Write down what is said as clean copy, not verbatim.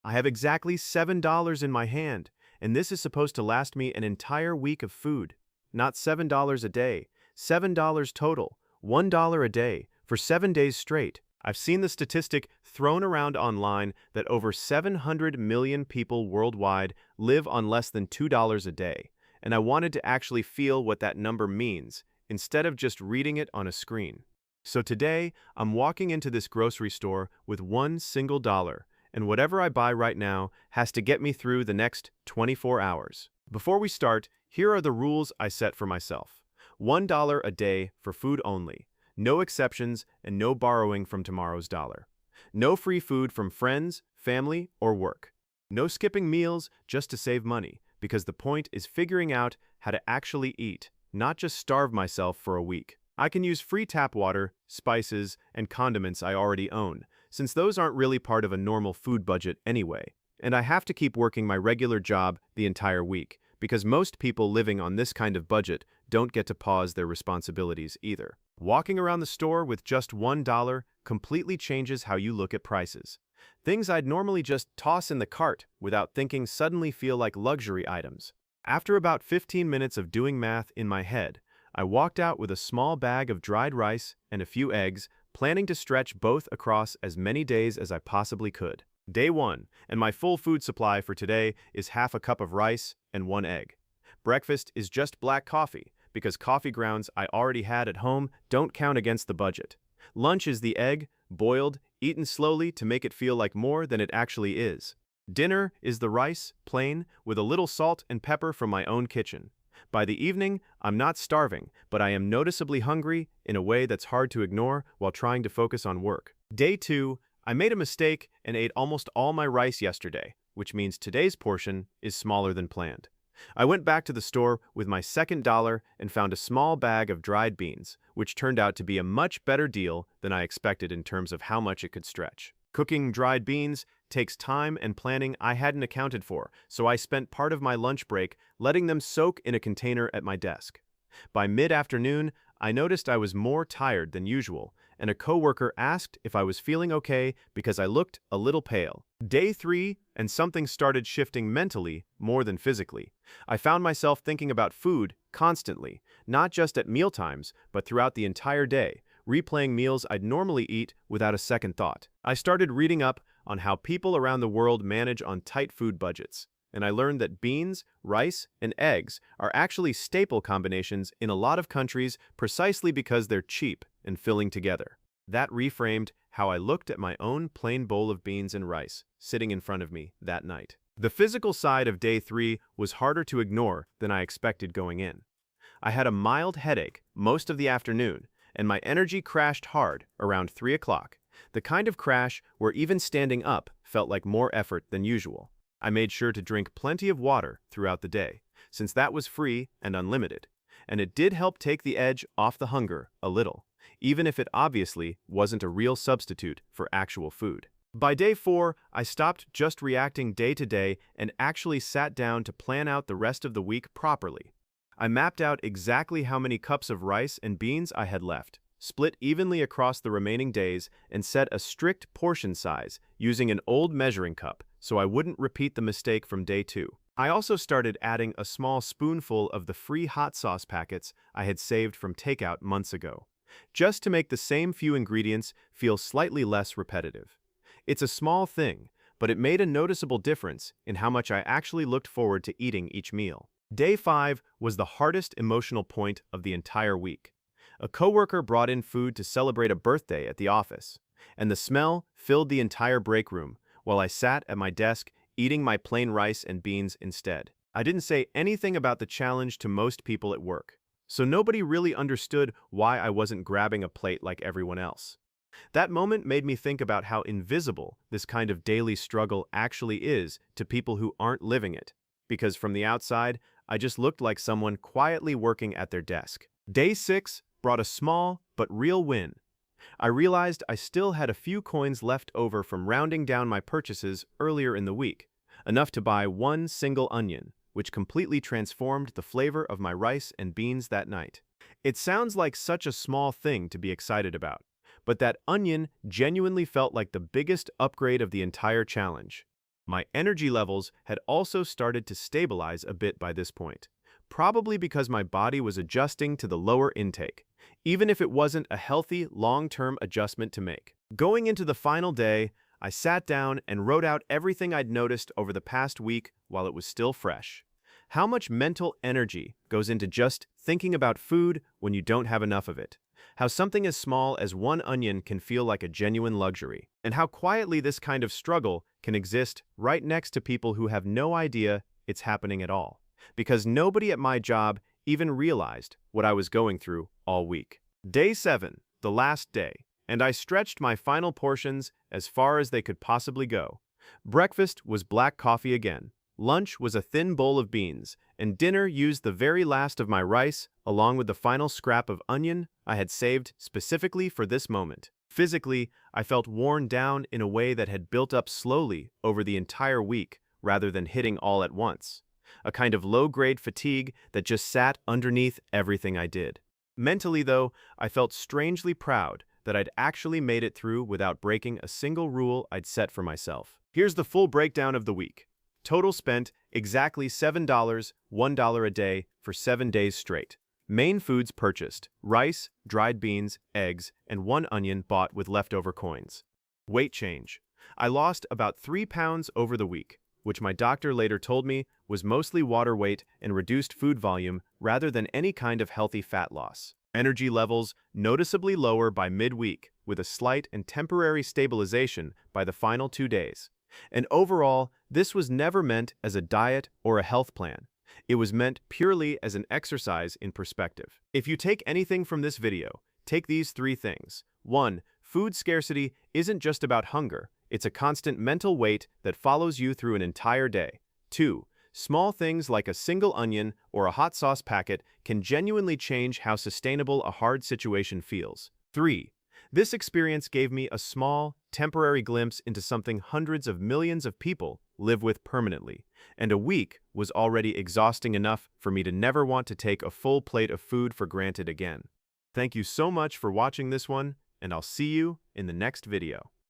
I have exactly $7 in my hand, and this is supposed to last me an entire week of food. Not $7 a day, $7 total, $1 a day, for 7 days straight. I've seen the statistic thrown around online that over 700 million people worldwide live on less than $2 a day, and I wanted to actually feel what that number means, instead of just reading it on a screen. So today, I'm walking into this grocery store with one single dollar, and whatever I buy right now has to get me through the next 24 hours. Before we start, here are the rules I set for myself. $1 a day for food only. No exceptions and no borrowing from tomorrow's dollar. No free food from friends, family, or work. No skipping meals just to save money, because the point is figuring out how to actually eat, not just starve myself for a week. I can use free tap water, spices, and condiments I already own, since those aren't really part of a normal food budget anyway. And I have to keep working my regular job the entire week, because most people living on this kind of budget don't get to pause their responsibilities either. Walking around the store with just $1 completely changes how you look at prices. Things I'd normally just toss in the cart without thinking suddenly feel like luxury items. After about 15 minutes of doing math in my head, I walked out with a small bag of dried rice and a few eggs, planning to stretch both across as many days as I possibly could. Day 1, and my full food supply for today is half a cup of rice and 1 egg. Breakfast is just black coffee, because coffee grounds I already had at home don't count against the budget. Lunch is the egg, boiled, eaten slowly to make it feel like more than it actually is. Dinner is the rice, plain, with a little salt and pepper from my own kitchen. By the evening, I'm not starving, but I am noticeably hungry in a way that's hard to ignore while trying to focus on work. Day 2, I made a mistake and ate almost all my rice yesterday, which means today's portion is smaller than planned. I went back to the store with my second dollar and found a small bag of dried beans, which turned out to be a much better deal than I expected in terms of how much it could stretch. Cooking dried beans takes time and planning I hadn't accounted for, so I spent part of my lunch break letting them soak in a container at my desk. By mid-afternoon, I noticed I was more tired than usual, and a coworker asked if I was feeling okay because I looked a little pale. Day 3, and something started shifting mentally more than physically. I found myself thinking about food constantly, not just at mealtimes, but throughout the entire day, replaying meals I'd normally eat without a second thought. I started reading up on how people around the world manage on tight food budgets, and I learned that beans, rice, and eggs are actually staple combinations in a lot of countries precisely because they're cheap and filling together. That reframed how I looked at my own plain bowl of beans and rice sitting in front of me that night. The physical side of day 3 was harder to ignore than I expected going in. I had a mild headache most of the afternoon, and my energy crashed hard around 3 o'clock, the kind of crash where even standing up felt like more effort than usual. I made sure to drink plenty of water throughout the day, since that was free and unlimited, and it did help take the edge off the hunger a little, even if it obviously wasn't a real substitute for actual food. By day 4, I stopped just reacting day to day and actually sat down to plan out the rest of the week properly. I mapped out exactly how many cups of rice and beans I had left, split evenly across the remaining days, and set a strict portion size using an old measuring cup so I wouldn't repeat the mistake from day 2. I also started adding a small spoonful of the free hot sauce packets I had saved from takeout months ago, just to make the same few ingredients feel slightly less repetitive. It's a small thing, but it made a noticeable difference in how much I actually looked forward to eating each meal. Day 5 was the hardest emotional point of the entire week. A coworker brought in food to celebrate a birthday at the office, and the smell filled the entire break room while I sat at my desk eating my plain rice and beans instead. I didn't say anything about the challenge to most people at work, so nobody really understood why I wasn't grabbing a plate like everyone else. That moment made me think about how invisible this kind of daily struggle actually is to people who aren't living it, because from the outside, I just looked like someone quietly working at their desk. Day 6 brought a small but real win. I realized I still had a few coins left over from rounding down my purchases earlier in the week, enough to buy one single onion, which completely transformed the flavor of my rice and beans that night. It sounds like such a small thing to be excited about, but that onion genuinely felt like the biggest upgrade of the entire challenge. My energy levels had also started to stabilize a bit by this point, probably because my body was adjusting to the lower intake, even if it wasn't a healthy, long-term adjustment to make. Going into the final day, I sat down and wrote out everything I'd noticed over the past week while it was still fresh. How much mental energy goes into just thinking about food when you don't have enough of it? How something as small as one onion can feel like a genuine luxury? And how quietly this kind of struggle can exist right next to people who have no idea it's happening at all? Because nobody at my job even realized what I was going through all week. Day 7, the last day, and I stretched my final portions as far as they could possibly go. Breakfast was black coffee again. Lunch was a thin bowl of beans, and dinner used the very last of my rice along with the final scrap of onion I had saved specifically for this moment. Physically, I felt worn down in a way that had built up slowly over the entire week rather than hitting all at once. A kind of low-grade fatigue that just sat underneath everything I did. Mentally, though, I felt strangely proud that I'd actually made it through without breaking a single rule I'd set for myself. Here's the full breakdown of the week. Total spent exactly $7, $1 a day for 7 days straight. Main foods purchased: rice, dried beans, eggs, and 1 onion bought with leftover coins. Weight change. I lost about 3 pounds over the week, which my doctor later told me was mostly water weight and reduced food volume rather than any kind of healthy fat loss. Energy levels noticeably lower by midweek, with a slight and temporary stabilization by the final 2 days. And overall, this was never meant as a diet or a health plan. It was meant purely as an exercise in perspective. If you take anything from this video, take these 3 things. 1. Food scarcity isn't just about hunger. It's a constant mental weight that follows you through an entire day. 2. Small things like a single onion or a hot sauce packet can genuinely change how sustainable a hard situation feels. 3. This experience gave me a small, temporary glimpse into something hundreds of millions of people live with permanently, and a week was already exhausting enough for me to never want to take a full plate of food for granted again. Thank you so much for watching this one, and I'll see you in the next video.